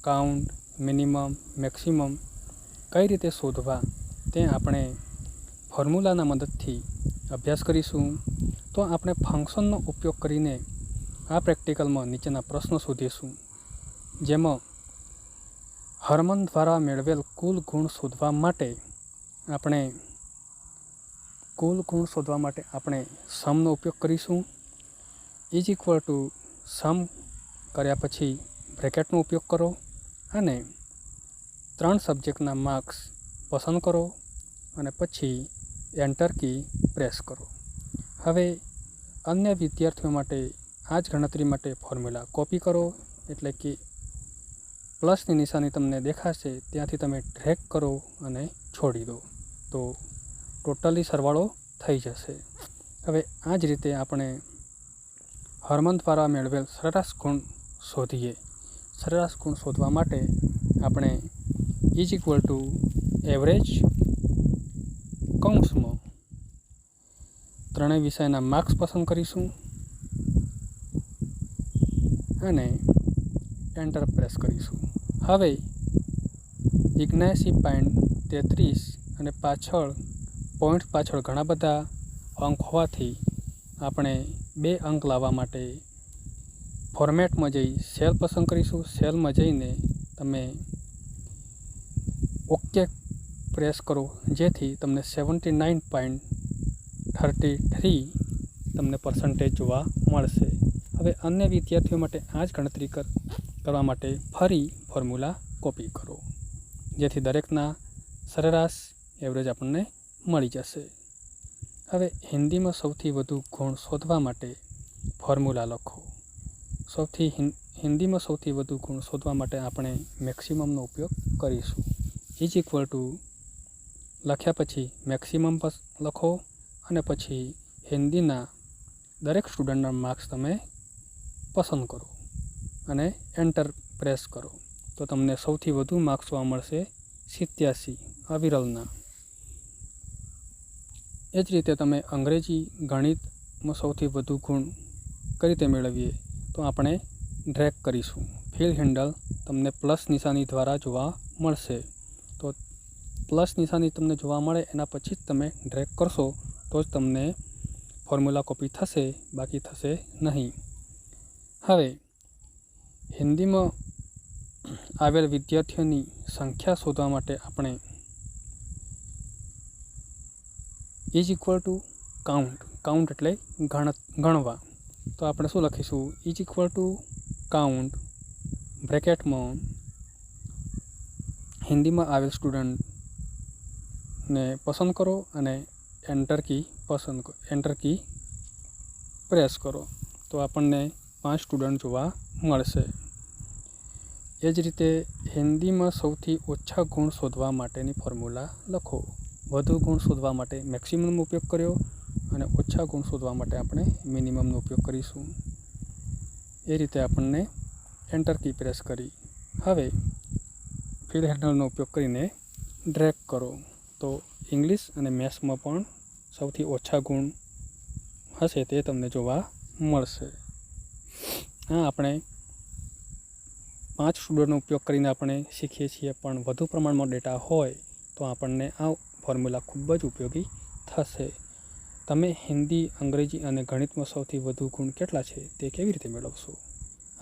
Count, minimum, maximum કઈ રીતે શોધવા તે આપણે ફોર્મ્યુલાના મદદથી અભ્યાસ કરીશું. તો આપણે ફંક્શનનો ઉપયોગ કરીને આ પ્રેક્ટિકલમાં નીચેના પ્રશ્નો શોધીશું, જેમાં હર્મન દ્વારા મેળવેલ કુલ ગુણ શોધવા માટે આપણે સમનો ઉપયોગ કરીશું. ઇઝ ઇક્વલ ટુ સમ કર્યા પછી બ્રેકેટનો ઉપયોગ કરો અને 3 સબ્જેક્ટના માર્ક્સ પસંદ કરો અને પછી એન્ટર કી પ્રેસ કરો. હવે અન્ય વિદ્યાર્થીઓ માટે આ જ ગણતરી માટે ફોર્મ્યુલા કોપી કરો, એટલે કે પ્લસની નિશાની તમને દેખાશે ત્યાંથી તમે ડ્રેગ કરો અને છોડી દો તો ટોટલી સરવાળો થઈ જશે. હવે આ જ રીતે આપણે હર્મન દ્વારા મેળવેલ સરેરાશ ગુણ શોધીએ. સરેરાશ ગુણ શોધવા માટે આપણે ઇઝ ઇક્વલ ટુ એવરેજ કૌંસમાં ત્રણેય વિષયના માર્ક્સ પસંદ કરીશું અને એન્ટર પ્રેસ કરીશું. હવે 79.33 અને પોઈન્ટ પાછળ ઘણા બધા અંક હોવાથી આપણે 2 અંક લાવવા માટે ફોર્મેટમાં જઈ સેલ પસંદ કરીશું. સેલમાં જઈને તમે ઓકે પ્રેસ કરો, જેથી તમને 79.33 તમને પર્સન્ટેજ જોવા મળશે. હવે અન્ય વિદ્યાર્થીઓ માટે આ જ ગણતરી કરવા માટે ફરી ફોર્મ્યુલા કોપી કરો, જેથી દરેકના સરેરાશ એવરેજ આપણને મળી જશે. હવે હિન્દીમાં સૌથી વધુ ગુણ શોધવા માટે ફોર્મ્યુલા લખો. હિન્દીમાં સૌથી વધુ ગુણ શોધવા માટે આપણે મેક્સિમમનો ઉપયોગ કરીશું. ઇઝ ઇક્વલ ટુ લખ્યા પછી મેક્સિમમ લખો અને પછી હિન્દીના દરેક સ્ટુડન્ટના માર્ક્સ તમે પસંદ કરો અને એન્ટર પ્રેસ કરો તો તમને સૌથી વધુ માર્ક્સ જોવા મળશે 87 અવિરલના. એ જ રીતે તમે અંગ્રેજી ગણિતમાં સૌથી વધુ ગુણ કઈ રીતે મેળવીએ તો આપણે ડ્રેગ કરીશું. ફિલ હેન્ડલ તમને પ્લસ નિશાની દ્વારા જોવા મળશે, તો પ્લસ નિશાની તમને જોવા મળે એના પછી જ તમે ડ્રેગ કરશો તો જ તમને ફોર્મ્યુલા કોપી થશે, બાકી થશે નહીં. હવે હિન્દીમાં આવેલ વિદ્યાર્થીઓની સંખ્યા શોધવા માટે આપણે ઇઝ ઇક્વલ ટુ કાઉન્ટ એટલે ગણવા. તો આપણે શું લખીશું? ઇઝ ઇક્વલ ટુ કાઉન્ટ બ્રેકેટમાં હિન્દીમાં આવેલ સ્ટુડન્ટને પસંદ કરો અને એન્ટર કી પ્રેસ કરો તો આપણને 5 સ્ટુડન્ટ જોવા મળશે. એ જ રીતે હિન્દીમાં સૌથી ઓછા ગુણ શોધવા માટેની ફોર્મ્યુલા લખો. વધુ ગુણ શોધવા માટે મેક્સિમમનો ઉપયોગ કર્યો અને ઓછા ગુણ શોધવા માટે આપણે મિનિમમનો ઉપયોગ કરીશું. એ રીતે આપણને એન્ટર કી પ્રેસ કરી હવે ફીડ હેન્ડલનો ઉપયોગ કરીને ડ્રેગ કરો તો ઇંગ્લિશ અને મેથ્સમાં પણ સૌથી ઓછા ગુણ હશે તે તમને જોવા મળશે. આ આપણે 5 સ્ટુડન્ટનો ઉપયોગ કરીને આપણે શીખીએ છીએ, પણ વધુ પ્રમાણમાં ડેટા હોય તો આપણને આ ફોર્મ્યુલા ખૂબ જ ઉપયોગી થશે. તમે હિન્દી, અંગ્રેજી અને ગણિતમાં સૌથી વધુ ગુણ કેટલા છે તે કેવી રીતે મેળવશો?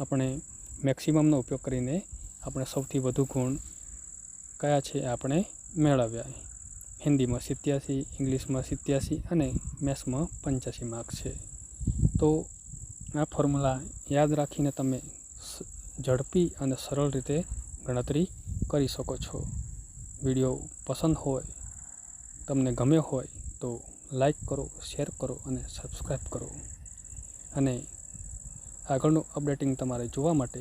આપણે મેક્સિમમનો ઉપયોગ કરીને આપણે સૌથી વધુ ગુણ કયા છે આપણે મેળવ્યા. હિન્દીમાં 87, ઇંગ્લિશમાં 87 અને મેથ્સમાં 85 માર્ક્સ છે. તો આ ફોર્મ્યુલા યાદ રાખીને તમે ઝડપી અને સરળ રીતે ગણતરી કરી શકો છો. વિડીયો પસંદ હોય, તમને ગમ્યો હોય તો લાઈક કરો, શેર કરો અને સબસ્ક્રાઈબ કરો. અને આગળનું અપડેટિંગ તમારે જોવા માટે